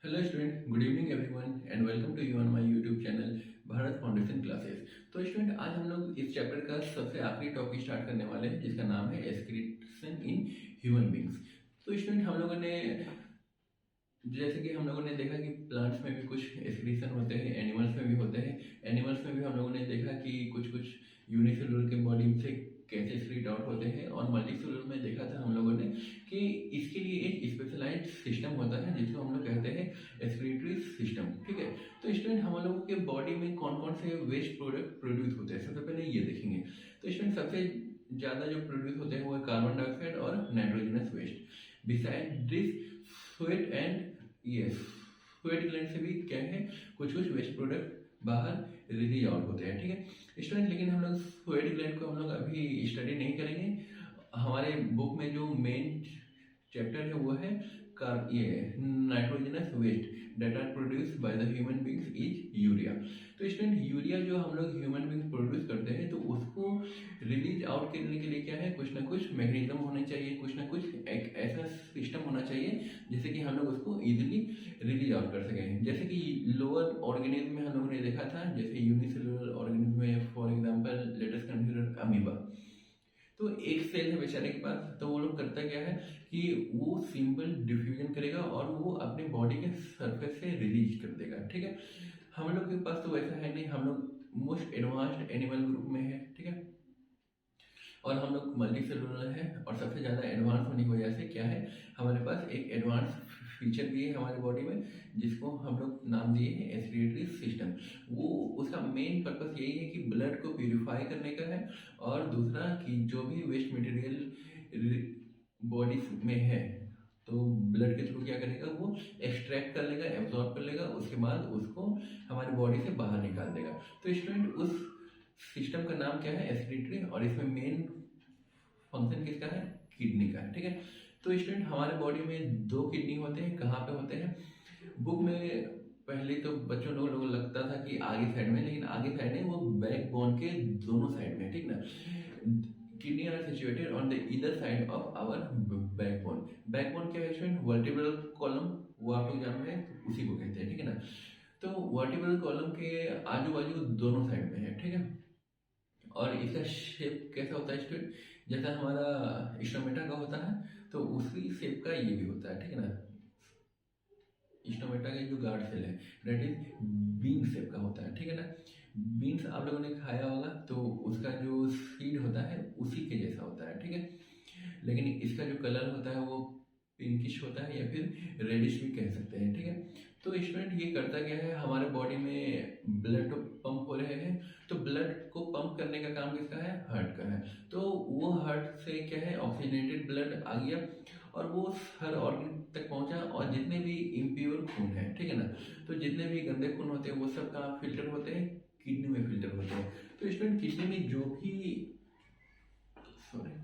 Hello student, good evening everyone and welcome to you on my YouTube channel Bharat foundation classes. तो student, आज हम लोग इस chapter का सबसे आखिरी टॉपिक स्टार्ट करने वाले हैं जिसका नाम है एक्सक्रीशन इन ह्यूमन बींग्स। तो स्टूडेंट, हम लोगों ने जैसे कि हम लोगों ने देखा कि प्लांट्स में भी कुछ एक्सक्रीशन होते हैं, एनिमल्स में भी होते हैं। एनिमल्स में भी हम लोगों ने देखा कि कुछ कुछ यूनिसेलुलर के बॉडी से कैसे एक्सक्रीट आउट होते हैं, और मल्टीसेलुलर में देखा था हम लोगों ने कि इसके लिए एक स्पेशलाइज्ड सिस्टम होता है जिसको हम लोग कहते हैं एक्सक्रीटरी सिस्टम। ठीक है, तो स्टूडेंट, हम लोगों के बॉडी में कौन कौन से वेस्ट प्रोडक्ट प्रोड्यूस होते हैं सबसे पहले ये देखेंगे। तो स्टूडेंट, सबसे ज़्यादा जो प्रोड्यूस होते हैं वो है कार्बन डाइऑक्साइड और nitrogenous waste. Beside this sweat and ये स्वेट ग्लैंड से भी क्या है, कुछ कुछ वेस्ट प्रोडक्ट बाहर रिलीज आउट होते हैं। ठीक है स्टूडेंट, लेकिन हम लोग स्वेट ग्लैंड को हम लोग अभी स्टडी नहीं करेंगे। हमारे बुक में जो मेन चैप्टर है वो है ये nitrogenous waste that are produce by the human beings is urea. तो स्टूडेंट, यूरिया जो हम लोग ह्यूमन बींग्स प्रोड्यूस करते हैं तो उसको रिलीज आउट करने के लिए क्या है, कुछ ना कुछ मैकेनिज्म होना चाहिए, कुछ ना कुछ एक ऐसा सिस्टम होना चाहिए जिससे कि हम लोग उसको इजीली रिलीज आउट कर सकें। जैसे कि लोअर ऑर्गेनिज्म में हम लोगों ने देखा था, जैसे यूनिसेलुलर ऑर्गेनिज्म में for example let us consider amoeba. तो एक सेल है बेचारे के पास, तो वो लोग करता क्या है कि वो सिंपल डिफ्यूजन करेगा और वो अपने बॉडी के सरफेस से रिलीज कर देगा। ठीक है, हम लोग के पास तो वैसा है नहीं, हम लोग मोस्ट एडवांस्ड एनिमल ग्रुप में है। ठीक है, और हम लोग मल्टी सेलुलर है, और सबसे ज़्यादा एडवांस होने की वजह से क्या है, हमारे पास एक एडवांस फीचर भी है हमारे बॉडी में जिसको हम लोग नाम दिए हैं एक्सक्रीटरी सिस्टम। वो उसका मेन पर्पस यही है कि ब्लड को प्यूरिफाई करने का है, और दूसरा कि जो भी वेस्ट मटेरियल बॉडी में है तो ब्लड के थ्रू क्या करेगा, वो एक्सट्रैक्ट कर लेगा, एब्जॉर्ब कर लेगा, उसके बाद उसको हमारी बॉडी से बाहर निकाल देगा। तो स्टूडेंट, उस सिस्टम का नाम क्या है, एक्सक्रीटरी, और इसमें मेन फंक्शन किसका है, किडनी का है। ठीक है, तो स्टूडेंट, हमारे बॉडी में दो किडनी होते हैं। कहाँ पे होते हैं, बुक में पहले तो बच्चों लोगों को लगता था कि आगे साइड में, लेकिन आगे साइड है वो बैक बोन के दोनों साइड में। ठीक ना, kidney are situated on the either side of our backbone. Backbone क्या है स्टूडेंट, वर्टिब्रल कॉलम, वो आप लोग जान रहे हैं, उसी को कहते हैं। ठीक है ना, तो वर्टिब्रल कॉलम के आजू बाजू दोनों साइड में है। ठीक है, और इसका शेप कैसा होता है स्टूडेंट, जैसा हमारा स्टोमेटा का होता है तो उसी शेप का ये भी होता है। ठीक है ना, स्टोमेटा का जो गार्ड सेल है दैट इज बीन शेप का होता है। ठीक है ना, बीन्स आप लोगों ने खाया होगा तो उसका जो सीड होता है उसी के जैसा होता है। ठीक है, लेकिन इसका जो कलर होता है वो पिंकिश होता है या फिर रेडिश भी कह सकते हैं। ठीक है, तो स्टूडेंट, ये करता क्या है, हमारे बॉडी में ब्लड तो पंप हो रहे हैं, तो ब्लड को पंप करने का काम किसका है, हार्ट का है। तो वो हार्ट से क्या है, ऑक्सीजनेटेड ब्लड आ गया और वो हर ऑर्गन तक पहुंचा, और जितने भी इम्प्योर खून है, ठीक है ना, तो जितने भी गंदे खून होते हैं वो सब कहाँ फिल्टर होते हैं, किडनी में फिल्टर होते हैं। तो स्टूडेंट, किडनी में जो भी सॉरी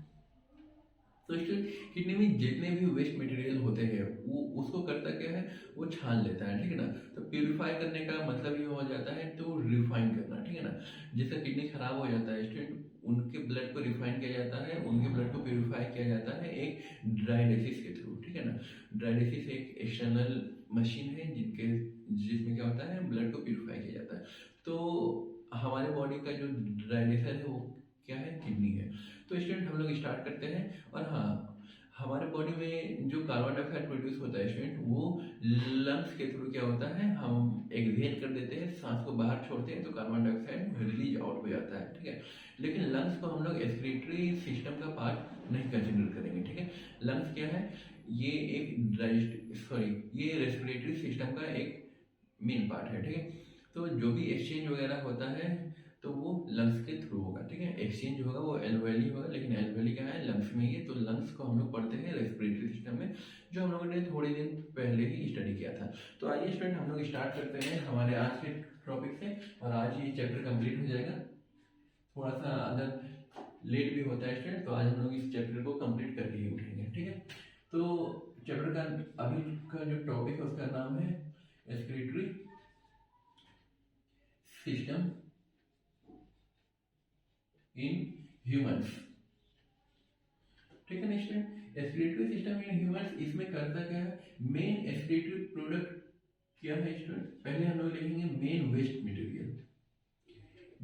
तो स्टूडेंट, किडनी में जितने भी वेस्ट मटेरियल होते हैं वो उसको करता क्या है, वो छान लेता है। ठीक है ना, तो प्यूरिफाई करने का मतलब ये हो जाता है तो रिफाइन करना। ठीक है ना, जिसका किडनी खराब हो जाता है स्टूडेंट, उनके ब्लड को रिफाइन किया जाता है, उनके ब्लड को प्यूरिफाई किया जाता है एक ड्राइलिसिस के थ्रू। ठीक है ना, ड्राइलिसिस एक एक्सटर्नल मशीन है जिसमें क्या होता है, ब्लड को प्यूरिफाई किया जाता है। तो हमारे बॉडी का जो ड्राइलिसिस है वो क्या है, किडनी है। तो स्टूडेंट, हम लोग स्टार्ट करते हैं। और हाँ, हमारे बॉडी में जो कार्बन डाइऑक्साइड प्रोड्यूस होता है स्टूडेंट, वो लंग्स के थ्रू क्या होता है, हम एक्सहेल कर देते हैं, सांस को बाहर छोड़ते हैं तो कार्बन डाइऑक्साइड रिलीज आउट हो जाता है। ठीक है, लेकिन लंग्स को हम लोग एक्सक्रीटरी सिस्टम का पार्ट नहीं कंसिडर करेंगे। ठीक है, लंग्स क्या है, ये ये रेस्पिरेटरी सिस्टम का एक मेन पार्ट है। ठीक है, तो जो भी एक्सचेंज वगैरह होता है तो वो लंग्स के थ्रू होगा। ठीक है, एक्सचेंज होगा वो एल्वेली होगा, लेकिन एल्वेली क्या है, लंग्स में ही है। तो लंग्स को हम लोग पढ़ते हैं रेस्पिरेटरी सिस्टम में, जो हम लोगों ने थोड़े दिन पहले ही स्टडी किया था। तो आइए स्टूडेंट, हम लोग स्टार्ट करते हैं हमारे आज के टॉपिक से, और आज ये चैप्टर कंप्लीट हो जाएगा। थोड़ा सा अगर लेट भी होता है स्टूडेंट तो आज हम लोग इस चैप्टर को कंप्लीट करके ही उठेंगे। ठीक है, तो चैप्टर का अभी का जो टॉपिक है उसका नाम है एक्सक्रीटरी सिस्टम इन ह्यूमंस। ठीक है next, excretory system in humans, इसमें करता क्या है, मेन एक्सक्रीटरी प्रोडक्ट क्या है स्टूडेंट, पहले हम लोग लिखेंगे main waste material.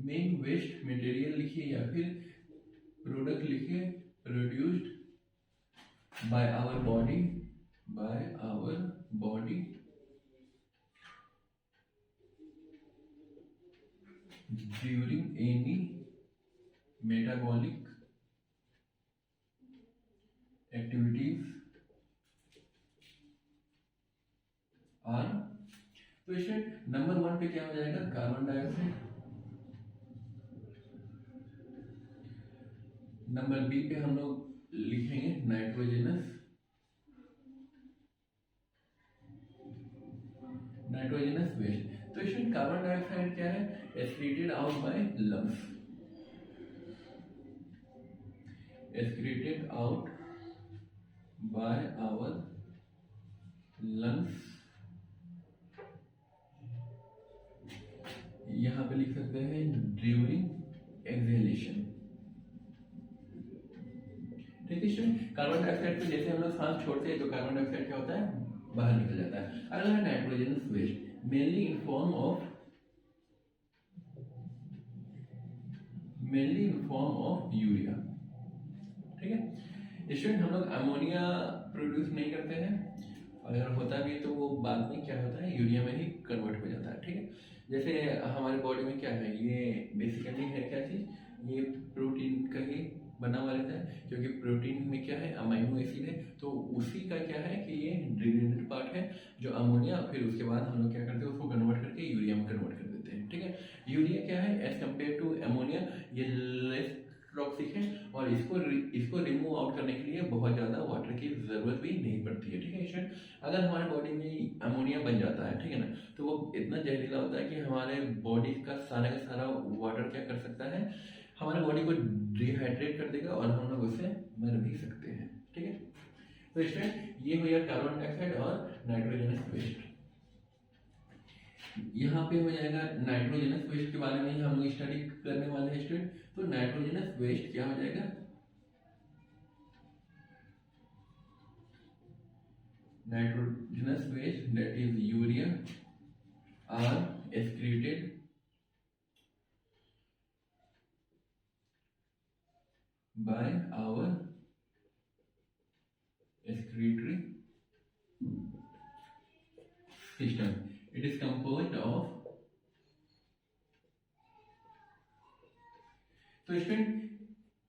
Main waste material लिखिए या फिर प्रोडक्ट लिखिए produced by our body, by our body during any metabolic activities are. तो इसमें नंबर 1 पे क्या हो जाएगा, कार्बन डाइऑक्साइड। नंबर बी पे हम लोग लिखेंगे नाइट्रोजनस वेस्ट। तो इसमें कार्बन डाइऑक्साइड क्या है, excreted out by lungs, excreted out by our lungs. यहां पे लिख सकते हैं ड्यूरिंग एक्सहेलेशन। ठीक है, कार्बन डाइऑक्साइड को जैसे हम लोग सांस छोड़ते हैं तो कार्बन डाइऑक्साइड क्या होता है, बाहर निकल जाता है। अगला है nitrogenous waste, mainly in form of urea. ठीक है स्टूडेंट, हम लोग अमोनिया प्रोड्यूस नहीं करते हैं, अगर होता भी तो वो बाद में क्या होता है, यूरिया में ही कन्वर्ट हो जाता है। ठीक है, जैसे हमारे बॉडी में क्या है, ये बेसिकली है क्या चीज़, ये प्रोटीन का ही बना हुआ रहता है, क्योंकि प्रोटीन में क्या है, अमाइनो एसिड है, तो उसी का क्या है कि ये डिग्रेडेड पार्ट है जो अमोनिया, फिर उसके बाद हम लोग क्या करते हैं, उसको कन्वर्ट करके यूरिया में कन्वर्ट कर देते हैं। ठीक है, यूरिया क्या है, एज कम्पेयर टू अमोनिया ये लेस टॉक्सिक है, और इसको रिमूव आउट करने के लिए बहुत ज़्यादा वाटर की ज़रूरत भी नहीं पड़ती है। ठीक है स्टूडेंट, अगर हमारे बॉडी में अमोनिया बन जाता है, ठीक है ना, तो वो इतना जहरीला होता है कि हमारे बॉडी का सारा वाटर क्या कर सकता है, हमारे बॉडी को डिहाइड्रेट कर देगा और हम लोग उससे मर भी सकते हैं। ठीक है, तो स्टूडेंट ये हो गया कार्बन डाइऑक्साइड और नाइट्रोजनस वेस्ट। यहाँ पे हो जाएगा नाइट्रोजनस वेस्ट के बारे में ही हम लोग स्टडी करने वाले हैं स्टूडेंट। तो नाइट्रोजनस वेस्ट क्या हो जाएगा, nitrogenous waste that is urea are excreted by our excretory system. It is composed of, तो स्टूडेंट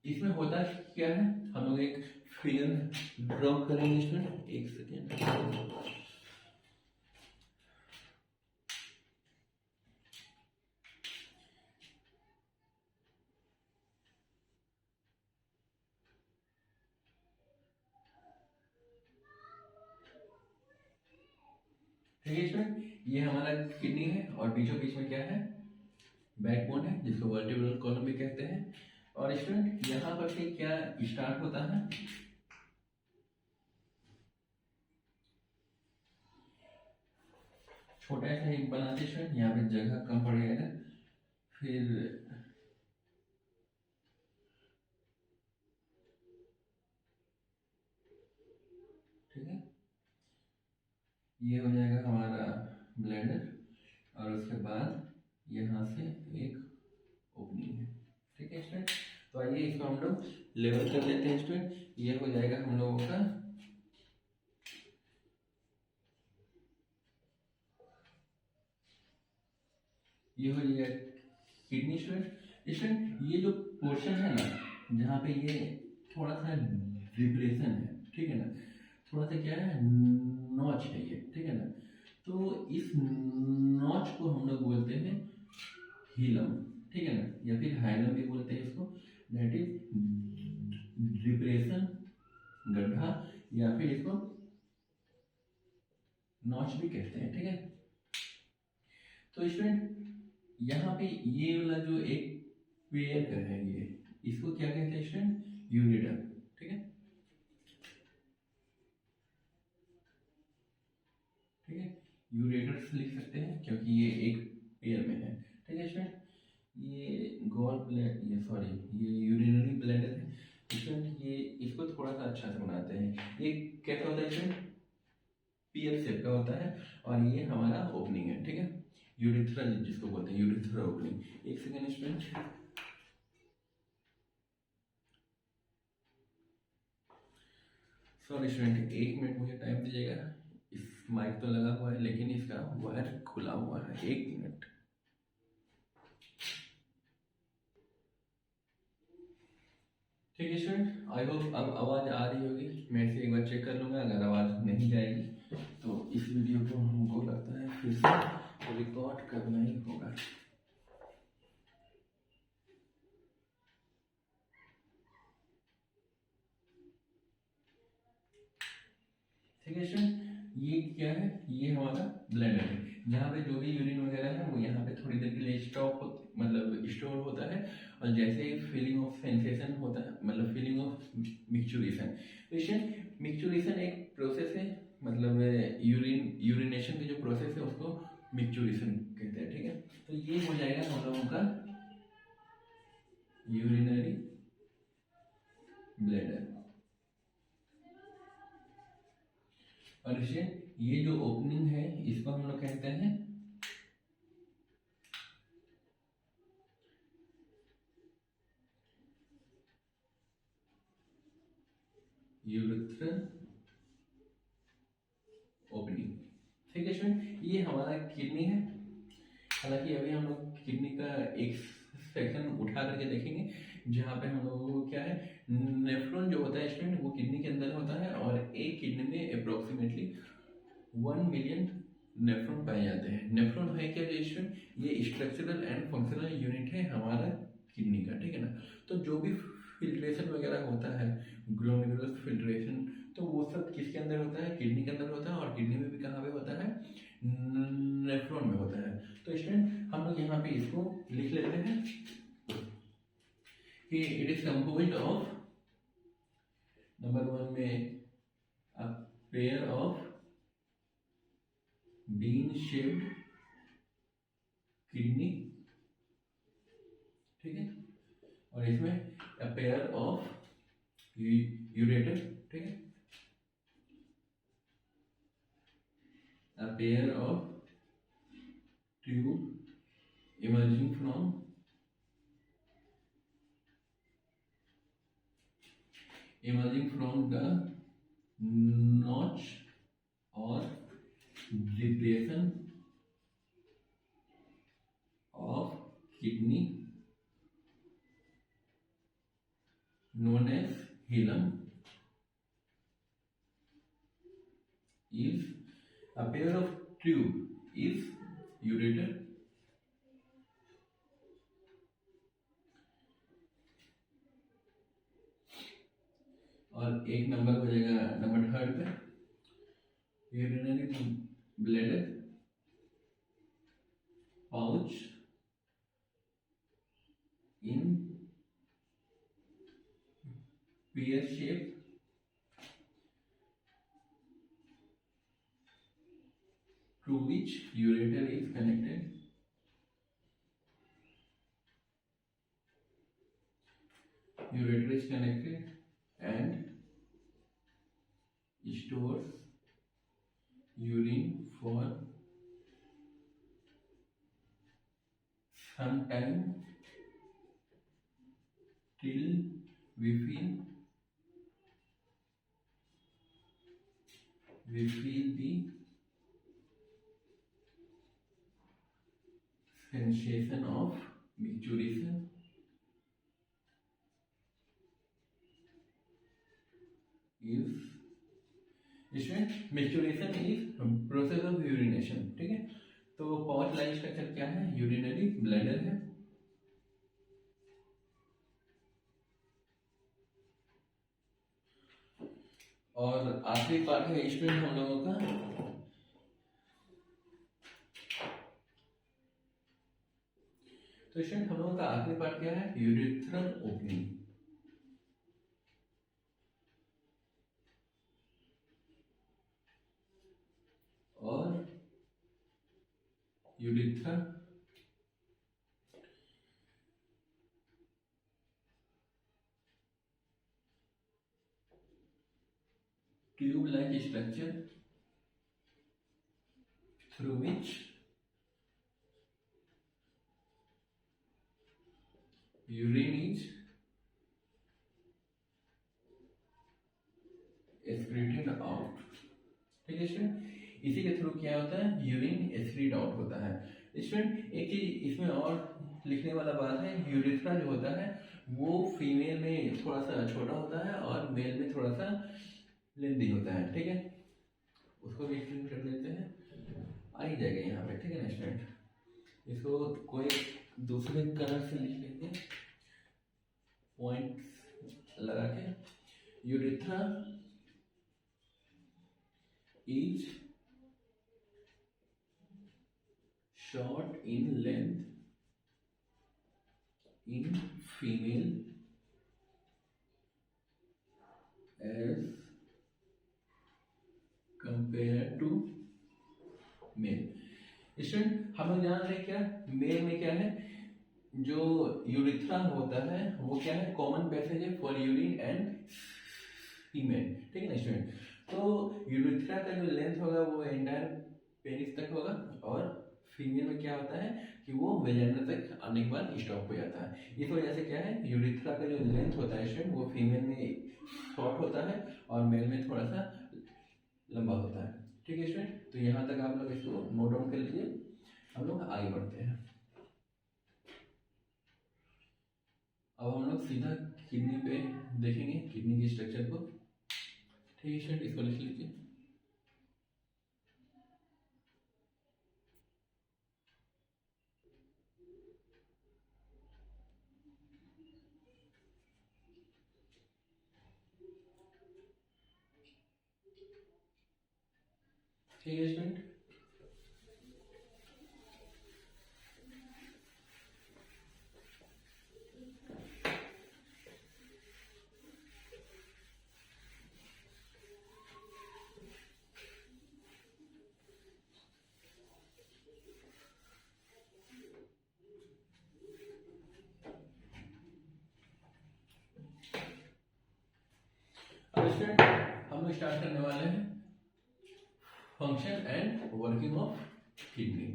इसमें होता क्या है, हम लोग एक फिगर ड्रॉ करेंगे स्टूडेंट, एक सेकेंड। ठीक है स्टूडेंट, ये हमारा किडनी है और बीचों बीच में क्या है, बैकबोन है, जिसको वर्टिब्रल कॉलम भी कहते हैं। और स्टूडेंट यहाँ पर से क्या स्टार्ट होता है, छोटा सा एक बनाते स्टूडेंट, यहाँ पे जगह कम पड़ जाएगा, फिर ठीक है, ये हो जाएगा हमारा ब्लैडर, और उसके बाद यहाँ से एक ओपनिंग है। ठीक है स्टूडेंट, तो आइए इसको हम लोग लेवल कर लेते हैं स्टूडेंट। ये हो जाएगा हम लोगों का ये हो जाएगा किडनी स्टूडेंट। ये जो पोर्शन है ना, जहाँ पे ये थोड़ा सा डिप्रेशन है, ठीक है ना, थोड़ा सा क्या है, नॉच है ये, ठीक है ना, तो इस नॉच को हम लोग बोलते हैं हीलम, ठीक है ना, या फिर हाइलम भी बोलते हैं इसको, दैट इज डिप्रेशन, गड्ढा, या फिर इसको नॉच भी कहते हैं। ठीक है, तो स्टूडेंट यहाँ पे ये वाला जो एक पेयर का है, ये इसको क्या कहते हैं स्टूडेंट, यूरेटर। ठीक है, ठीक है, यूरेटर्स लिख सकते हैं क्योंकि ये एक पेयर में है। ठीक है स्टूडेंट, ये गॉल ब्लैड, ये सॉरी, ये यूरिनरी ब्लैडर है स्टूडेंट। ये इसको थोड़ा सा अच्छा से बनाते हैं, ये कैसा होता है स्टूडेंट, पीएल शेप का होता है और ये हमारा ओपनिंग है, ठीक है, यूरिथ्रा जिसको बोलते हैं, यूरिथ्रा ओपनिंग। एक second student, sorry student, 1 minute मुझे टाइम दीजिएगा। इस माइक तो लगा हुआ है लेकिन इसका वायर खुला हुआ है, 1 मिनट। ठीक है स्टूडेंट, आई होप अब आवाज़ आ रही होगी। मैं इसे एक बार चेक कर लूँगा, अगर आवाज़ नहीं जाएगी तो इस वीडियो को हमको लगता है फिर से रिकॉर्ड करना ही होगा। ठीक है स्टूडेंट, ये क्या है, ये हमारा ब्लेंडर है, जहाँ पे जो भी यूरिन वगैरह है वो यहाँ पे थोड़ी देर के लिए मतलब स्टोर होता है, और जैसे फीलिंग ऑफ सेंसेशन होता है, मतलब फीलिंग ऑफ मिक्चुरेशन। तो स्टूडेंट मिक्चुरेशन एक प्रोसेस है, मतलब यूरिनेशन की जो प्रोसेस है उसको मिक्चुरेशन कहते हैं, ठीक है। तो ये हो जाएगा हम लोगों का यूरिनरी ब्लैडर। और इसे ये जो ओपनिंग है इसको हम लोग कहते हैं यूरेथ्रल ओपनिंग। ठीक है स्टूडेंट, ये हमारा किडनी है। हालांकि अभी हम लोग किडनी का एक सेक्शन उठा करके देखेंगे, जहाँ पे हम लोगों को क्या है, नेफ्रॉन जो होता है स्टूडेंट वो किडनी के अंदर होता है, और एक किडनी में अप्रोक्सीमेटली 1 मिलियन नेफ्रॉन पाए जाते हैं। नेफ्रॉन है क्या स्टूडेंट, ये स्ट्रक्चरल एंड फंक्शनल यूनिट है हमारा किडनी का, ठीक है ना। तो जो भी फिल्ट्रेशन वगैरह होता है, ग्लोमेरुलर फिल्ट्रेशन, तो वो सब किसके अंदर होता है, किडनी के अंदर होता है, और किडनी में भी कहाँ पे होता है, नेफ्रॉन में होता है। तो स्टूडेंट हम लोग यहाँ पे इसको लिख लेते हैं कि it is composed of, number 1 में a pair of bean shaped kidney, ठीक है, और इसमें अ पेयर ऑफ यूरेटर, ठीक है, a pair of tube emerging from the notch or depression of kidney known as hilum is a pair of tube is ureter, और एक number हो जाएगा नंबर 3 पे urinary bladder pouch in pear shape to which ureter is connected, ureter is connected and stores urine for some time till we feel the sensation of micturition is, इसमें micturition is process of urination, ठीक है। तो pouch line structure क्या है, urinary bladder है, और आखिरी part है स्टूडेंट हम लोगों का, तो स्टूडेंट हम लोगों का आखिरी पार्ट क्या है, यूरेथ्रल ओपनिंग। और urethra tube like structure through which urine is excreted out। ठीक है स्टूडेंट, इसी के थ्रू क्या होता है, यूरिन एक्सक्रीट आउट होता है। स्टूडेंट एक चीज इसमें और लिखने वाला बात है, यूरिथ्रा जो होता है वो फीमेल में थोड़ा सा छोटा होता है और मेल में थोड़ा सा लेंदी होता है। ठीक है, उसको भी एक्सप्लेन कर लेते हैं, आ ही जाएगा यहाँ पे। ठीक है ना स्टूडेंट, इसको कोई दूसरे कलर से लिख लेते हैं, पॉइंट लगा के। Urethra is short in length in female as compared to male। Student हम लोग जान रहे हैं क्या, मेल में क्या है, जो यूरिथ्रा होता है वो क्या है, कॉमन पैसेज है फॉर यूरिन एंड फीमेल। ठीक है ना स्टूडेंट, तो यूरिथ्रा का जो लेंथ होगा वो एंटायर पेनिस तक होगा और फीमेल में क्या होता है कि वो वेजाइना तक आने के बाद स्टॉप हो जाता है। इस वजह से क्या है, यूरिथ्रा का जो लेंथ होता है स्टूडेंट वो फीमेल में शॉर्ट होता है और मेल में थोड़ा सा लंबा होता है। ठीक है स्टूडेंट, तो यहाँ तक आप लोग इसको नोट डाउन कर लीजिए, हम लोग आगे बढ़ते हैं। अब हम लोग सीधा किडनी पे देखेंगे, किडनी के स्ट्रक्चर को। ठीक है स्टूडेंट, इसको लिख लीजिए। ठीक है स्टूडेंट, अब स्टूडेंट हम लोग स्टार्ट करने वाले हैं function and working of kidney.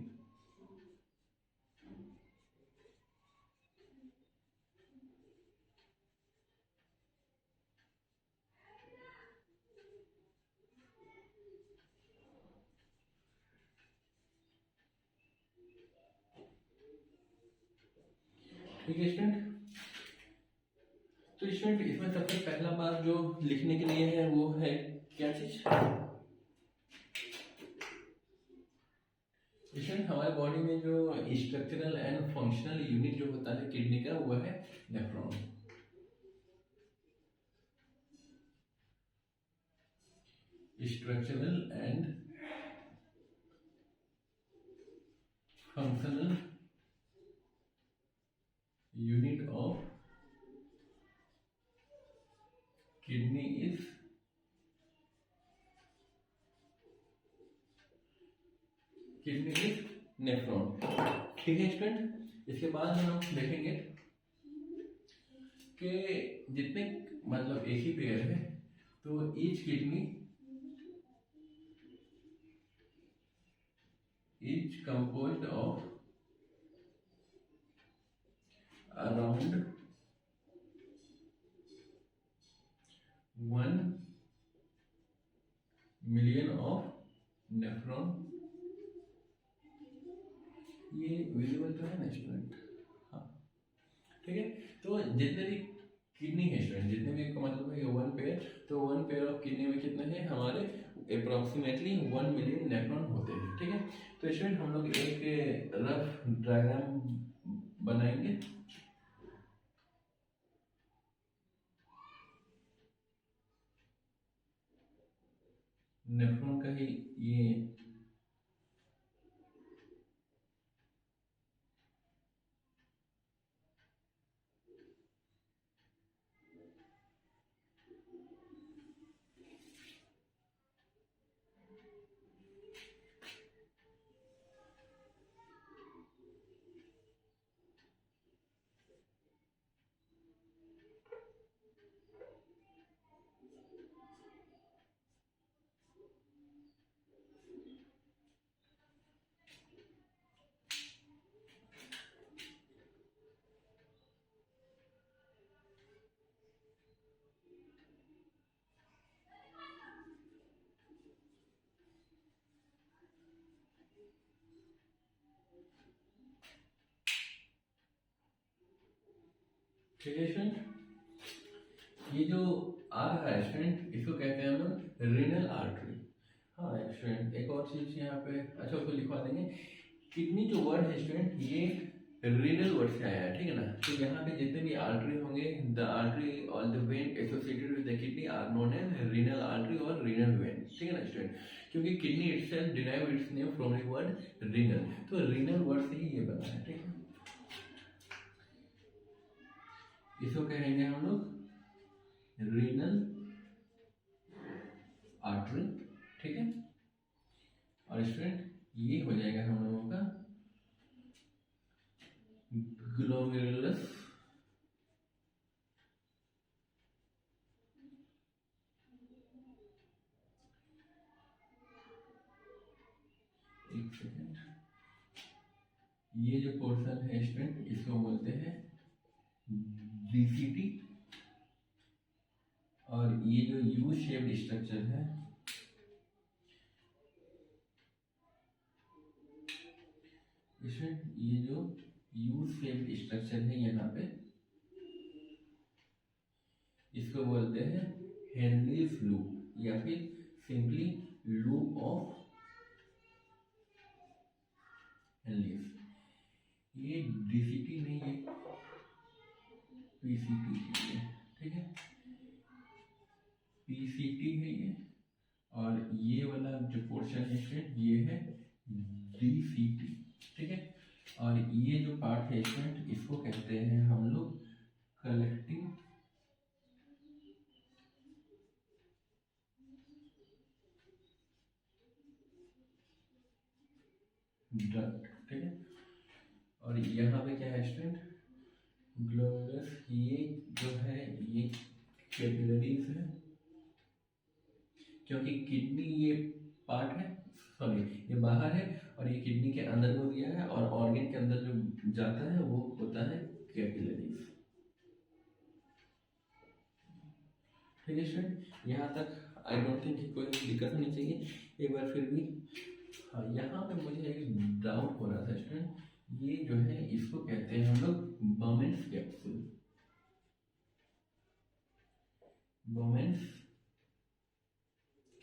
ठीक है स्टूडेंट, तो स्टूडेंट इसमें सबसे पहला बात जो लिखने के लिए है वो है क्या चीज, स्टूडेंट हमारे बॉडी में जो स्ट्रक्चरल एंड फंक्शनल यूनिट जो होता है किडनी का वो है nephron. Structural and functional unit of kidney is nephron. ठीक है स्टूडेंट, इसके बाद हम देखेंगे कि जितने मतलब एक ही पेयर है तो each kidney is composed of around 1 million of nephron. ये विजिबल तो है ना स्टूडेंट, हाँ ठीक है। तो जितने भी किडनी है स्टूडेंट, जितने भी का मतलब है वन पेयर, तो वन पेयर ऑफ किडनी में कितने हैं हमारे अप्रोक्सीमेटली 1 मिलियन नेफ्रॉन होते हैं। ठीक है, तो स्टूडेंट हम लोग एक रफ डायग्राम बनाएंगे। नेफ्रॉन का ही ये ठीक है स्टूडेंट, ये जो आ रहा है स्टूडेंट, इसको कहते हैं हम लोग रीनल आर्टरी। हाँ स्टूडेंट, एक और चीज यहाँ पे, अच्छा उसको लिखवा देंगे। किडनी जो वर्ड है स्टूडेंट, ये रीनल वर्ड से आया है, ठीक है ना। तो यहाँ पे जितने भी आर्टरी होंगे, द आर्टरी और the vein associated with the kidney are known as renal artery और रीनल वेन, ठीक है ना स्टूडेंट। क्योंकि kidney itself derive its name from the word renal, तो रीनल वर्ड से ही ये बना है, ठीक है। इसको कहेंगे हम लोग रीनल आर्टरी, ठीक है। और स्टूडेंट ये हो जाएगा हम लोगों का ग्लोमेरुलस एक सेकेंड, ये जो पोर्शन है स्टूडेंट, इसको बोलते हैं डीसीटी। और ये जो यू शेप्ड स्ट्रक्चर है, स्टूडेंट ये जो यू शेप्ड स्ट्रक्चर है यहाँ पे, इसको बोलते हैं हेनरीज लूप या फिर सिंपली लूप ऑफ हेनरीज। ये डीसीटी नहीं है, पीसीटी है, ठीक है, पीसीटी है ये। और ये वाला जो पोर्शन है स्टूडेंट, ये है डीसीटी, ठीक है। और ये जो पार्ट है स्टूडेंट, इसको कहते हैं हम लोग कलेक्टिंग डक्ट, ठीक है। और यहाँ पे क्या है स्टूडेंट, ग्लोमेरुलस, ये जो है ये कैपिलरीज है, क्योंकि किडनी ये पार्ट है, सॉरी ये बाहर है, और ये किडनी के अंदर को दिया है, और ऑर्गन के अंदर जो जाता है वो होता है कैपिलरीज, ठीक है स्टूडेंट। यहाँ तक आई डोंट थिंक कोई दिक्कत होनी चाहिए। एक बार फिर भी, हाँ यहाँ पे मुझे एक डाउट हो रहा था स्टूडेंट, ये जो है इसको कहते हैं हम लोग बोमेन्स कैप्सूल, बोमेन्स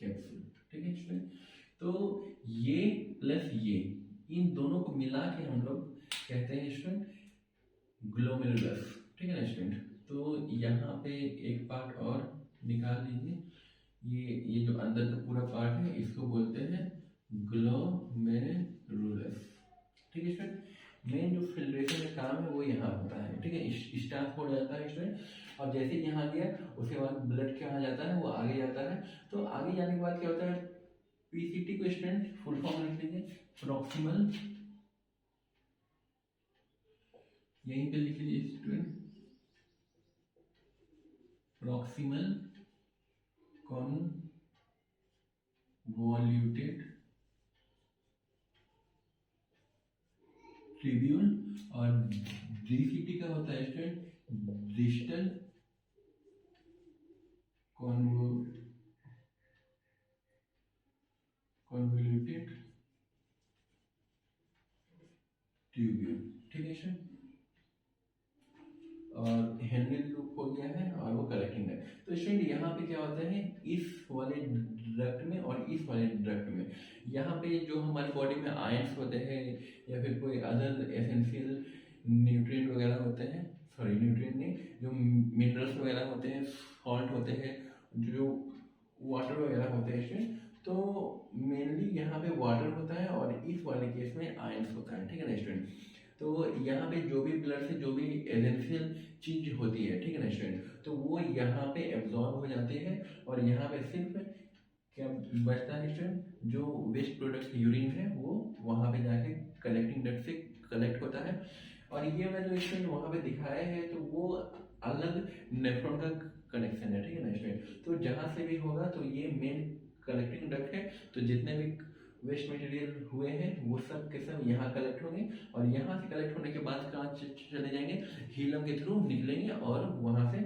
कैप्सूल, ठीक है स्टूडेंट। तो ये प्लस ये, इन दोनों को मिला के हम लोग कहते हैं स्टूडेंट ग्लोमेरुलस, ठीक है ना स्टूडेंट। तो यहाँ पे एक पार्ट और निकाल लीजिए, ये जो अंदर का पूरा पार्ट है, इसको बोलते हैं ग्लोमेरुलस, ठीक है स्टूडेंट। मेन जो फिल्ट्रेशन का काम है वो यहाँ होता है, ठीक है, स्टाफ हो जाता है स्टूडेंट। और जैसे यहाँ गया, उसके बाद ब्लड क्या जाता है, वो आगे जाता है। तो आगे जाने के बाद क्या होता है, पीसीटी को स्टूडेंट फुल फॉर्म लिख लीजिए, प्रॉक्सिमल, यहीं पे लिख लीजिए स्टूडेंट, प्रॉक्सिमल कॉन्वोल्यूटेड ट्रिब्यूल। और डीसीटी का होता है स्टूडेंट डिस्टल कॉन्वोल्यूटेड ट्यूब्यूल, ठीक है स्टूडेंट। और हेनरी लूप हो गया है, और वो कलेक्टिंग है। तो स्टूडेंट यहाँ पे क्या होता है, इस वाले ड्रक्ट में और इस वाले ड्रक्ट में, यहाँ पे जो हमारी बॉडी में आयंस होते हैं या फिर कोई अदर एसेंशियल न्यूट्रिएंट वगैरह होते हैं, सॉरी न्यूट्रिएंट नहीं, जो मिनरल्स वगैरह होते हैं, सॉल्ट होते हैं, जो वाटर वगैरह होते हैं स्टूडेंट, तो मेनली यहाँ पे वाटर होता है और इस वाले केस में आयंस होता है, ठीक है ना स्टूडेंट। तो यहाँ पे जो भी ब्लड से जो भी एसेंशियल चीज होती है, ठीक है ना स्टूडेंट, तो वो यहाँ पे एब्जॉर्ब हो जाते हैं, और यहाँ पे सिर्फ क्या बचता है स्टूडेंट, जो वेस्ट प्रोडक्ट यूरिन है वो वहाँ पे जाके कलेक्टिंग डक्ट से कलेक्ट होता है। और ये वाला जो स्टूडेंट वहाँ पे दिखाया है, तो वो अलग नेफ्रॉन का कनेक्शन है, ठीक है ना स्टूडेंट। तो जहाँ से भी होगा, तो ये मेन कलेक्टिंग डक्ट है, तो जितने भी वेस्ट मटेरियल हुए हैं वो सब के सब यहाँ कलेक्ट होंगे, और यहाँ से कलेक्ट होने के बाद कहाँ चले जाएंगे, हीलम के थ्रू निकलेंगे, और वहाँ से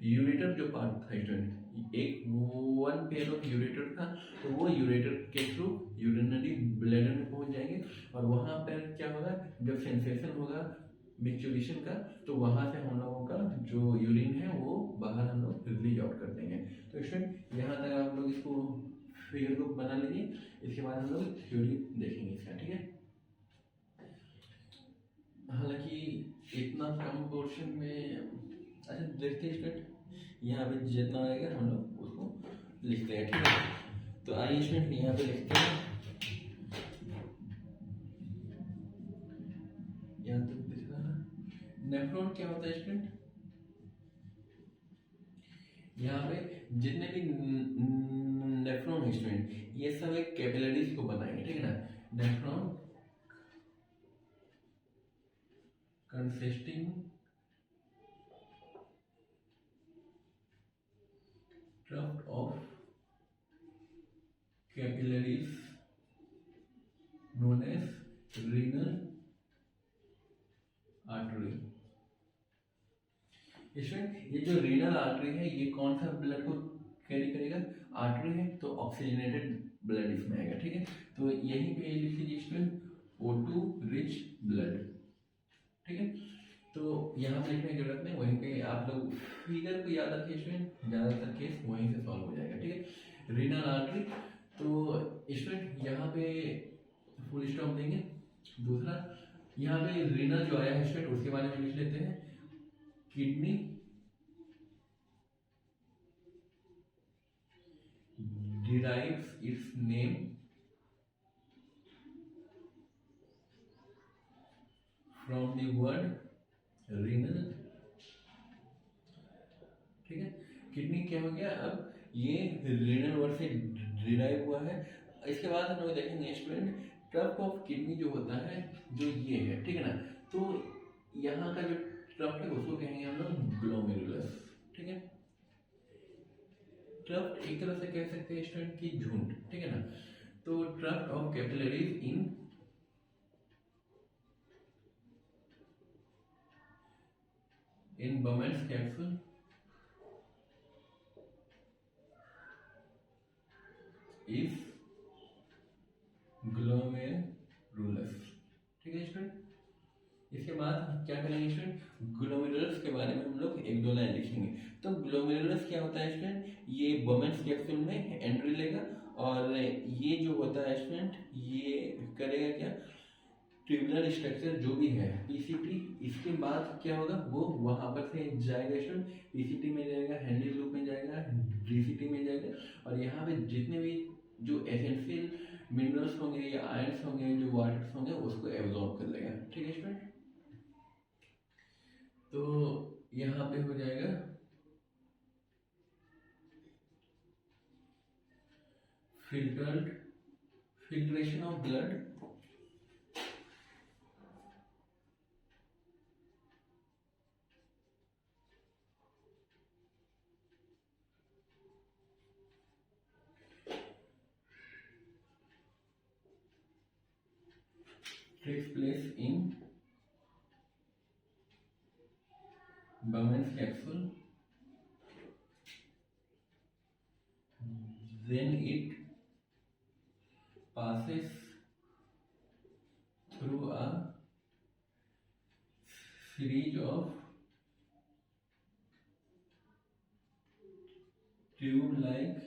यूरेटर जो पार्ट था स्टूडेंट, एक वन पेयर ऑफ यूरेटर था, तो वो यूरेटर के थ्रू यूरिनरी ब्लैडर में पहुँच जाएंगे। और वहाँ पर क्या होगा, जब सेंसेशन होगा मिक्चुलेशन का, तो वहाँ से हम लोगों का जो यूरिन है वो बाहर हम लोग रिलीज आउट कर देंगे। तो स्टूडेंट यहाँ तक आप लोग इसको फिगर को बना लीजिए, इसके बाद हम लोग थ्योरी देखेंगे इसका, ठीक है। हालांकि इतना कम पोर्शन में, अच्छा देखते हैं स्टूडेंट, यहाँ पे जितना आएगा हम लोग उसको लिखते हैं, ठीक है। तो आइए स्टूडेंट यहाँ पे लिखते हैं, यहाँ तक दिख रहा है। नेफ्रॉन क्या होता है स्टूडेंट, यहाँ पे जितने भी नेफ्रॉन है स्टूडेंट, ये सब एक कैपिलरीज को बनाएंगे, ठीक है ना। Nephron consisting tuft of capillaries known as renal artery। इसमें ये जो रीनल आर्टरी है ये कौन सा ब्लड को कैरी करेगा, आर्टरी है तो ऑक्सीजनेटेड ब्लड इसमें आएगा, ठीक है। तो यहीं पे लिख लीजिए स्टूडेंट O2 रिच ब्लड, ठीक है। तो यहाँ पे लिखने की जरूरत नहीं, वहीं पे आप लोग फिगर को याद रखिए स्टूडेंट, ज्यादातर केस वहीं से सॉल्व हो जाएगा, ठीक है। रीनल आर्टरी, तो स्टूडेंट यहाँ पे फुल स्टॉप देंगे। दूसरा यहाँ पे रीनल जो आया है स्टूडेंट उसके बारे में लिख लेते हैं, kidney derives its name from the word renal, ठीक है। किडनी क्या हो गया, अब ये रीनल वर्ड से डिराइव हुआ है। इसके बाद हम लोग देखेंगे स्टूडेंट ट्रफ्ट ऑफ किडनी जो होता है, जो ये है, ठीक है ना। तो यहाँ का जो ट्रफ्ट है उसको कहेंगे हम लोग ग्लोमेरुलस, ठीक है। ट्रफ्ट एक तरह से कह सकते हैं स्टूडेंट की झुंड, ठीक है ना। तो tuft of capillaries in Bowman's capsule is glomerulus, ठीक है स्टूडेंट। इसके बाद क्या करेंगे स्टूडेंट, ग्लोमेरुलस के बारे में हम लोग एक दो लाइन लिखेंगे। तो ग्लोमेरुलस क्या होता है स्टूडेंट, ये बोमेन्स कैप्सूल में एंट्री लेगा और ये जो होता है स्टूडेंट ये करेगा क्या, ट्यूबुलर स्ट्रक्चर जो भी है पीसीटी, इसके बाद क्या होगा वो वहां पर से जाएगा स्टूडेंट, पीसीटी में जाएगा, हैंडल लूप में जाएगा, डीसीटी में जाएगा, और यहाँ पे जितने भी जो एसेंशियल मिनरल्स होंगे या आयंस होंगे, जो वाटर्स होंगे उसको एब्जॉर्ब कर लेगा, ठीक है स्टूडेंट। तो यहाँ पे हो जाएगा filtration of blood takes place in Bowman's capsule, then it passes through a series of tube-like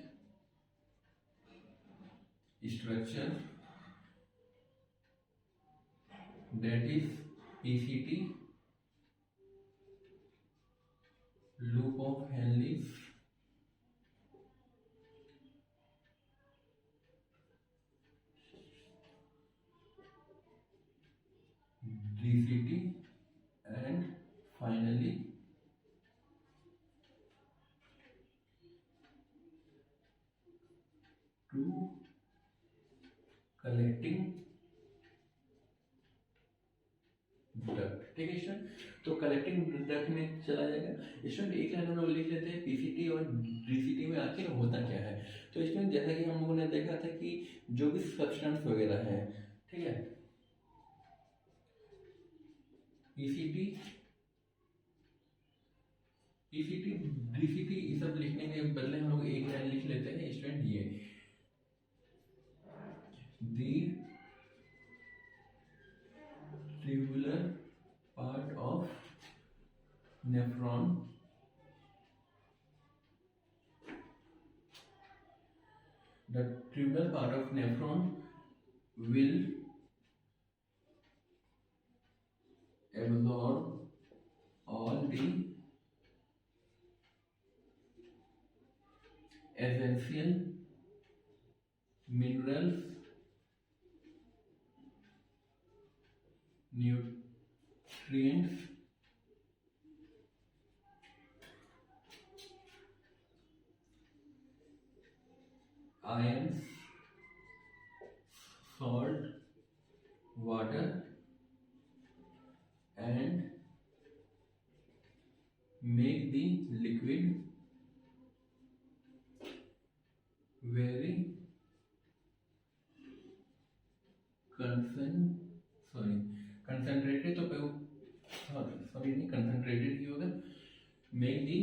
structure that is PCT, loop of Henle's, DCT, and finally to collecting duct, ठीक है स्टूडेंट। तो collecting duct में चला जाएगा student. एक line हम लोग लिख लेते हैं पीसीटी और डीसीटी में आखिर होता क्या है। तो स्टूडेंट जैसा कि हम लोगों ने देखा था कि जो भी सब्सटेंस वगैरह है, ठीक है, पीसीटी पीसीटी डीसीटी ये सब लिखने के बदले हम लोग एक लाइन लिख लेते हैं स्टूडेंट, ये दी tubular part of tubular part of nephron will absorb all the essential minerals, nutrients, ions, salt, water, and make the liquid very concentrated, तो सॉरी नहीं, कंसंट्रेटेड ही होगा, make the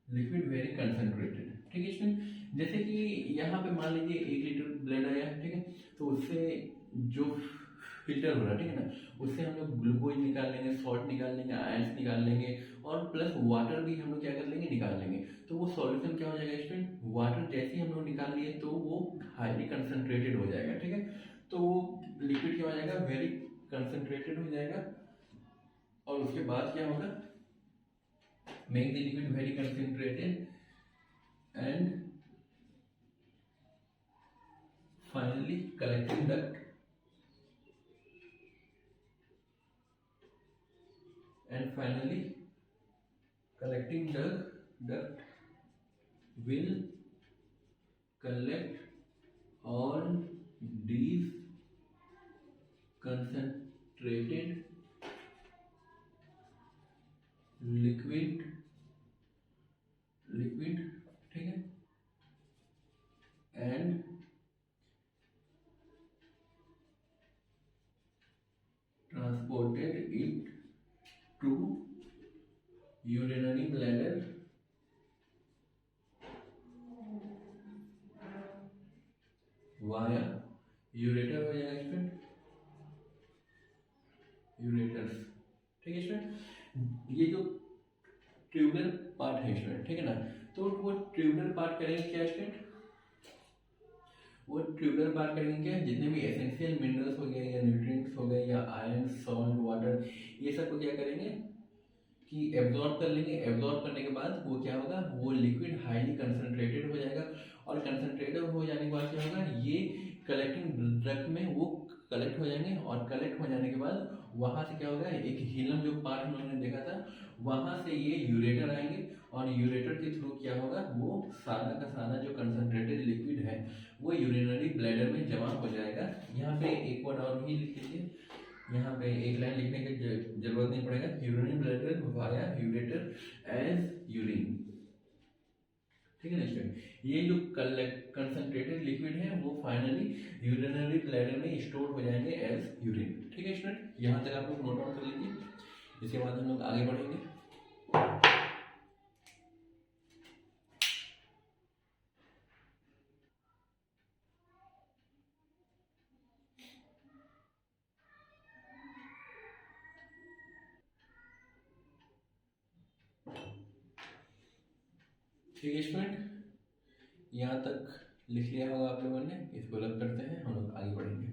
liquid very concentrated. ठीक है इसमें, जैसे कि यहाँ पे मान लीजिए 1 लीटर ब्लड आया, ठीक है, तो उससे जो फिल्टर हो रहा है, ठीक है ना, उससे हम लोग ग्लूकोज निकाल लेंगे, सॉल्ट निकाल लेंगे, आयंस निकाल लेंगे, और प्लस वाटर भी हम लोग क्या कर लेंगे, निकाल लेंगे। तो वो सॉल्यूशन क्या हो जाएगा स्टूडेंट, वाटर जैसे ही हम लोग निकाल लिए तो वो हाईली कंसंट्रेटेड हो जाएगा। ठीक है, तो वो लिक्विड क्या हो जाएगा, वेरी कंसंट्रेटेड हो जाएगा। और उसके बाद क्या होगा, make the liquid very concentrated and finally collecting duct will collect all these concentrated liquid, ठीक है, and transported it to urinary bladder via ureter हो जाएगा स्टूडेंट, यूरेटर्स। ठीक है स्टूडेंट, ये जो ट्यूबुलर पार्ट है स्टूडेंट, ठीक है ना, तो वो ट्यूबुलर पार्ट करेंगे क्या स्टूडेंट, वो ट्यूबुलर पार्ट करेंगे क्या, जितने भी एसेंशियल मिनरल्स हो गए या न्यूट्रिएंट्स हो गए या आयरन, सॉल्ट, वाटर, ये सब को क्या करेंगे कि एब्जॉर्ब कर लेंगे। एब्जॉर्ब करने के बाद वो क्या होगा, वो लिक्विड हाईली कंसंट्रेटेड हो जाएगा, और कंसंट्रेटेड हो जाने के बाद क्या होगा, ये कलेक्टिंग डक्ट में वो कलेक्ट हो जाएंगे, और कलेक्ट हो जाने के बाद वहाँ से क्या होगा, एक हीलम जो पार्ट उन्होंने देखा था, वहाँ से ये यूरेटर आएंगे, और यूरेटर के थ्रू क्या होगा, वो सारा का सारा जो कंसंट्रेटेड लिक्विड है वो यूरिनरी ब्लैडर में जमा हो जाएगा। यहाँ पे एक वर्ड और भी लिख लीजिए, यहाँ पे एक लाइन लिखने की जरूरत नहीं पड़ेगा, urinary bladder via ureter as urine. ठीक है ना स्टूडेंट, ये जो कंसंट्रेटेड लिक्विड है वो फाइनली यूरिनरी ब्लैडर में स्टोर हो जाएंगे एज यूरिन। ठीक है स्टूडेंट, यहाँ तक आप लोग नोट डाउन कर लीजिए, इसके बाद हम लोग आगे बढ़ेंगे। ठीक है स्टूडेंट, यहाँ तक लिख लिया होगा आप लोगों ने, इसको अलग करते हैं, हम लोग आगे बढ़ेंगे।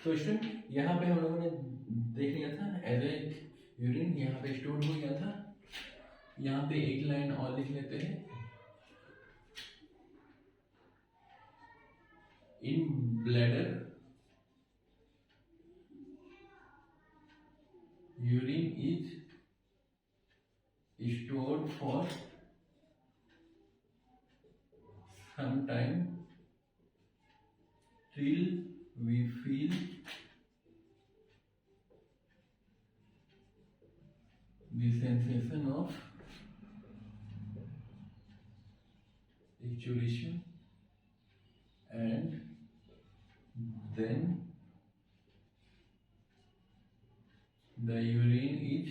तो स्टूडेंट यहाँ पे हम लोगों ने देख लिया था एज ए यूरिन, यहाँ पे स्टोर हो गया था। यहाँ पे एक लाइन और लिख लेते हैं, in bladder urine is stored for some time till we feel the sensation of ejaculation and then the urine is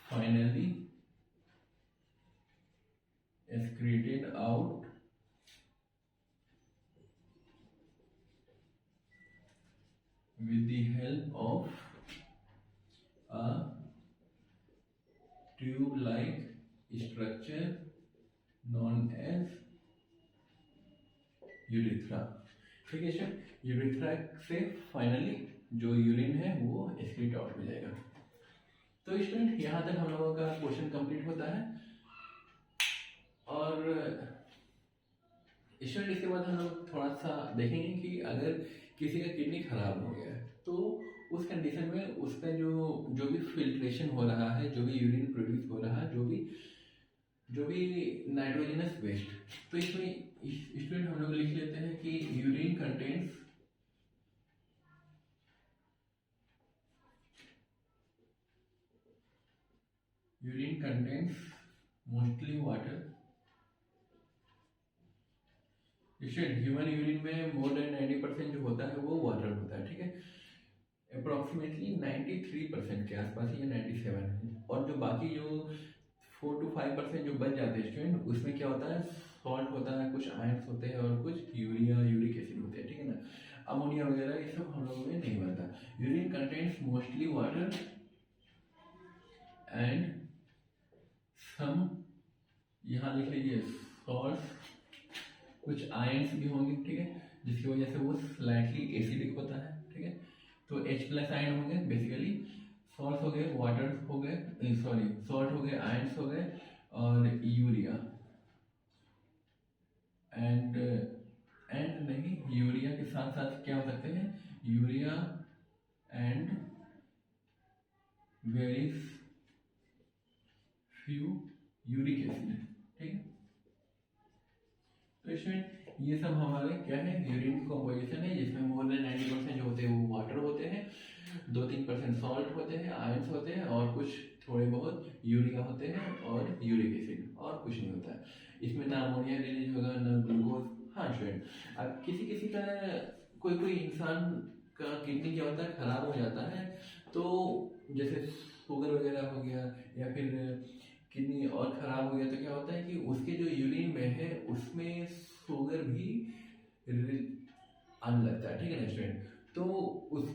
finally excreted out with the help of a tube-like structure known as urethra. ठीक है sir, urethra से finally जो urine है वो excrete out हो जाएगा। तो student यहाँ तक हम लोगों का क्वेश्चन कंप्लीट होता है। और स्टूडेंट इसके बाद हम लोग थोड़ा सा देखेंगे कि अगर किसी का किडनी खराब हो गया है तो उस कंडीशन में उसका जो भी फिल्ट्रेशन हो रहा है, जो भी यूरिन प्रोड्यूस हो रहा है, जो भी नाइट्रोजनस वेस्ट, तो इसमें स्टूडेंट हम लोग लिख लेते हैं कि urine contents mostly water. Human urine में मोर देन 90% जो होता है वो वाटर होता है। ठीक है, अप्रोक्सीमेटली 93% के आसपास या 97, और जो बाकी जो 4 to 5% जो बच जाते हैं स्टूडेंट, उसमें क्या होता है, सॉल्ट होता है, कुछ आयंस होते हैं और कुछ यूरिया, यूरिक एसिड होते हैं। ठीक है ना, अमोनिया वगैरह ये सब हम लोगों में नहीं बनता। Urine contents mostly water and some, यहाँ लिख लीजिए सॉल्ट, कुछ आयंस भी होंगे। ठीक है, जिसकी वजह से वो स्लाइटली एसिडिक होता है। ठीक है, तो H+ आयन होंगे बेसिकली, सॉल्ट हो गए, वाटर हो गए, सॉरी सॉल्ट हो गए, आयंस हो गए, और यूरिया एंड नहीं, यूरिया के साथ साथ क्या हो सकते हैं, urea and very few uric acid. ठीक है, तो इसमें ये सब हमारे क्या है, यूरिन की कॉम्पोजिशन है, जिसमें मोर देन 90% जो होते हैं वो वाटर होते हैं, 2-3% सॉल्ट होते हैं, आयंस होते हैं, और कुछ थोड़े बहुत यूरिया होते हैं और यूरिक एसिड, और कुछ नहीं होता है। इसमें ना अमोनिया रिलीज होगा ना ग्लूकोज। हाँ स्टूडेंट, अब किसी किसी का, कोई इंसान का किडनी क्या होता है, खराब हो जाता है, तो जैसे शुगर वगैरह हो गया या फिर किडनी और खराब हो गया, तो क्या होता है कि उसके जो यूरिन में है उसमें शुगर भी आने लगता है। ठीक है ना स्टूडेंट, तो उस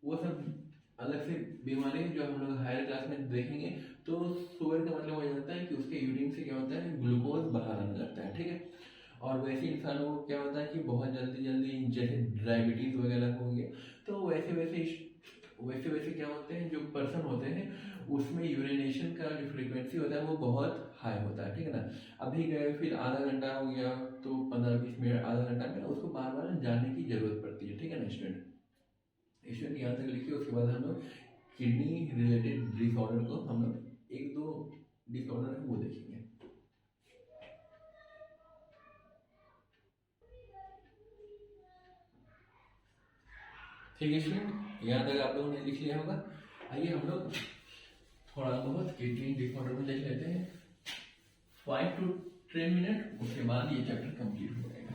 वो सब अलग से बीमारी जो हम लोग हायर क्लास में देखेंगे, तो शुगर का मतलब हो जाता है कि उसके यूरिन से क्या होता है, ग्लूकोज बाहर आने लगता है। ठीक है, और वैसे इंसानों को क्या होता है कि बहुत जल्दी जल्दी जैसे डायबिटीज वगैरह हो गया, तो वैसे वैसे क्या होते हैं, जो पर्सन होते हैं उसमें यूरिनेशन का जो फ्रीक्वेंसी होता है वो बहुत हाई होता है। ठीक है ना, अभी गए फिर आधा घंटा हो गया, तो 15-20 मिनट, आधा घंटा में उसको बार बार जाने की जरूरत पड़ती है। ठीक है ना स्टूडेंट, यहाँ तक लिखिए। उसके बाद हम लोग किडनी रिलेटेड डिसऑर्डर को हम लोग 1-2 डिसऑर्डर है वो देखेंगे। ठीक है स्टूडेंट, यहाँ तक आप लोगों ने लिख लिया होगा। आइए हम लोग थोड़ा बहुत किडनी डिसऑर्डर में देख लेते हैं, 5 to 10 मिनट, उसके बाद ये चैप्टर कंप्लीट हो जाएगा।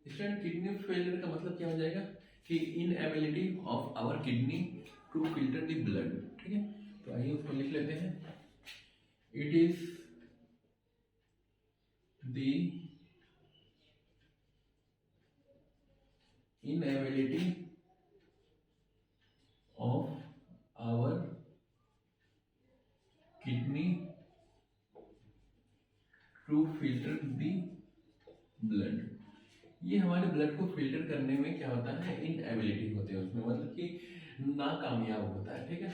स्टूडेंट, किडनी फेलियर का मतलब क्या हो जाएगा कि inability of our kidney to filter the blood. ठीक है, तो आइए उसको लिख लेते हैं। It is the inability of our kidney to filter the blood। ये हमारे ब्लड को फिल्टर करने में क्या होता है, इनएबिलिटी होती है उसमें, मतलब कि नाकामयाब होता है। ठीक है,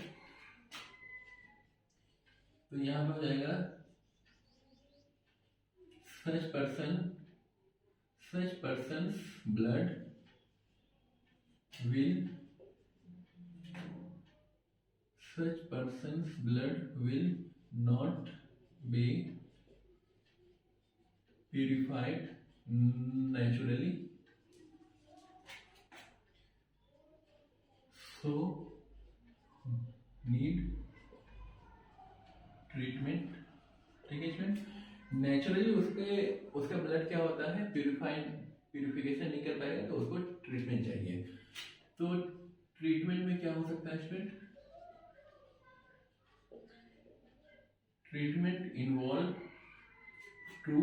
तो यहाँ पे हो जाएगा such person's blood will not be purified naturally so need treatment. ठीक है स्टूडेंट, नेचुरली उसका ब्लड क्या होता है, प्यूरिफिकेशन नहीं कर पाएगा, तो उसको ट्रीटमेंट चाहिए। तो ट्रीटमेंट में क्या हो सकता है student, treatment involve two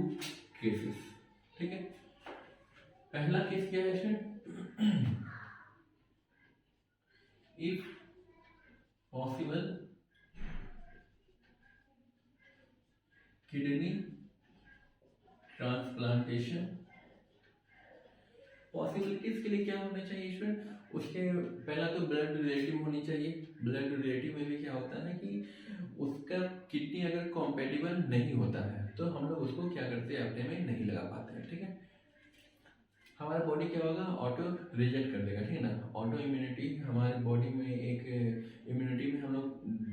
cases. ठीक है, पहला केस क्या है student, if possible kidney transplantation. Possibilities के लिए क्या होना चाहिए स्टूडेंट, उसके पहला तो ब्लड रिलेटिव होनी चाहिए। ब्लड रिलेटिव में भी क्या होता है कि उसका किडनी अगर कॉम्पेटिबल नहीं होता है तो हम लोग उसको क्या करते हैं, अपने में नहीं लगा पाते हैं। ठीक है, हमारा बॉडी क्या होगा, ऑटो रिजेक्ट कर देगा। ठीक है ना, ऑटो इम्यूनिटी हमारे बॉडी में एक इम्यूनिटी में हम लोग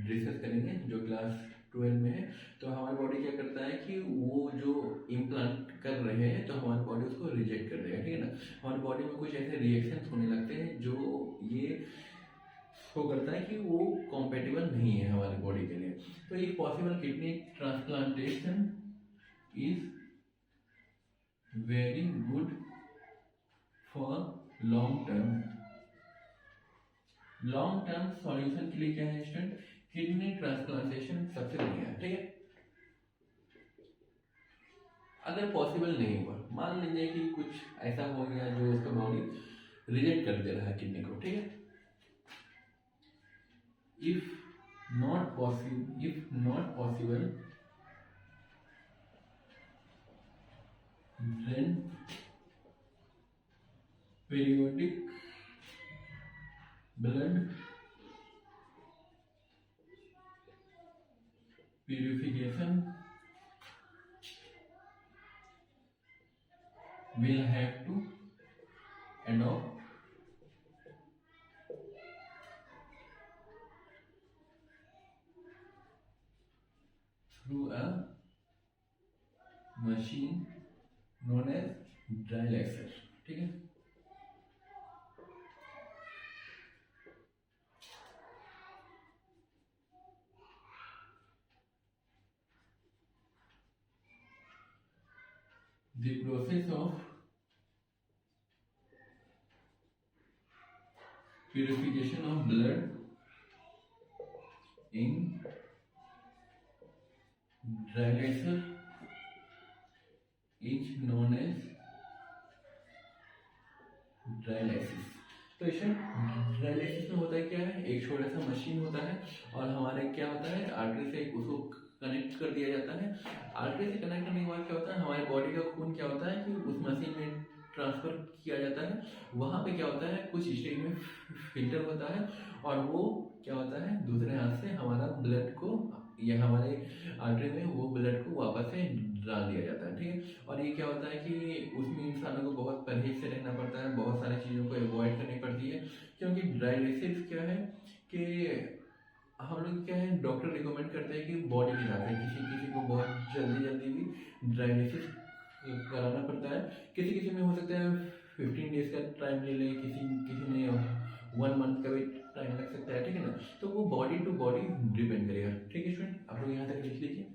डिस्कस करेंगे जो क्लास 12 में है। तो हमारी बॉडी क्या करता है कि वो जो इम्प्लांट कर रहे हैं तो हमारी बॉडी उसको रिजेक्ट कर देगा। ठीक है ना, हमारी बॉडी में कुछ ऐसे रिएक्शन होने लगते हैं जो ये शो करता है कि वो कॉम्पेटिबल नहीं है हमारी बॉडी के लिए। तो एक possible kidney transplantation is very good for long term solution के लिए क्या है स्टूडेंट, किडनी ट्रांसप्लांटेशन सबसे बढ़िया है। ठीक है, अगर पॉसिबल नहीं हुआ, मान लीजिए कि कुछ ऐसा हो गया जो उसका बॉडी रिजेक्ट कर दे रहा है किडनी को। ठीक है, if not possible then periodic blood purification will have to adopt through a machine known as dialyzer। ठीक है, the process of purification of blood in dialyzer is known as dialysis. तो इसमें डायलिसिस में होता है क्या है, एक छोटा सा मशीन होता है और हमारे क्या होता है, आर्टरी से उसको कनेक्ट कर दिया जाता है। आर्टरी से कनेक्ट करने के बाद क्या होता है, हमारे बॉडी का खून क्या होता है कि उस मशीन में ट्रांसफर किया जाता है। वहाँ पे क्या होता है, कुछ स्टेज में फिल्टर होता है और वो क्या होता है, दूसरे हाथ से हमारा ब्लड को या हमारे आर्टरी में वो ब्लड को वापस से डाल दिया जाता है। ठीक है, और ये क्या होता है कि उसमें इंसानों को बहुत परहेज से रहना पड़ता है, बहुत सारी चीज़ों को अवॉइड करनी पड़ती है। क्योंकि डायलिसिस क्या है कि हम लोग क्या है, डॉक्टर रिकमेंड करते हैं कि बॉडी के हिसाब से किसी किसी को बहुत जल्दी भी डायलिसिस कराना पड़ता है। किसी किसी में हो सकता है 15 डेज का टाइम ले लें, किसी में 1 मंथ का भी टाइम लग सकता है। ठीक है ना, तो वो बॉडी टू बॉडी डिपेंड करेगा। ठीक है स्टूडेंट, आप लोग यहाँ तक लिख लीजिए।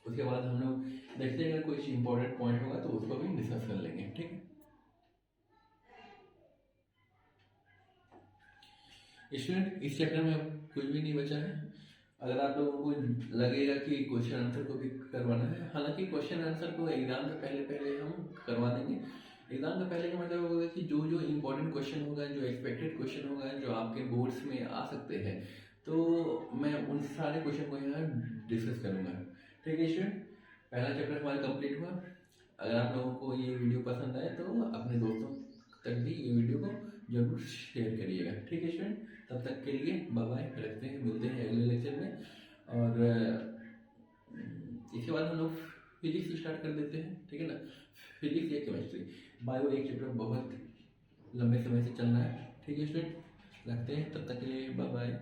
उसके बाद हम लोग देखते हैं अगर कोई इंपॉर्टेंट पॉइंट होगा तो उसको भी डिस्कस कर लेंगे। ठीक है स्टूडेंट, इस चैप्टर में अब कुछ भी नहीं बचा है। अगर आप लोगों को लगेगा कि क्वेश्चन आंसर को भी करवाना है, हालांकि क्वेश्चन आंसर को एग्जाम से पहले हम करवा देंगे। एग्जाम से पहले का मतलब होगा कि जो जो इम्पोर्टेंट क्वेश्चन होगा, जो एक्सपेक्टेड क्वेश्चन होगा, जो आपके बोर्ड्स में आ सकते हैं, तो मैं उन सारे क्वेश्चन को यहाँ डिस्कस करूँगा। ठीक है स्टूडेंट, पहला चैप्टर हमारा कंप्लीट हुआ। अगर आप लोगों को ये वीडियो पसंद आए तो अपने दोस्तों तक भी ये वीडियो को जरूर शेयर करिएगा। ठीक है स्टूडेंट, तब तक के लिए बाय बाय, रखते हैं, मिलते हैं अगले लेक्चर में। और इसके बाद हम लोग फिजिक्स स्टार्ट कर देते हैं। ठीक है ना, फिजिक्स या केमिस्ट्री, बायो एक चैप्टर बहुत लंबे समय से चलना है। ठीक है स्टूडेंट, रखते हैं, तब तक के लिए बाय बाय।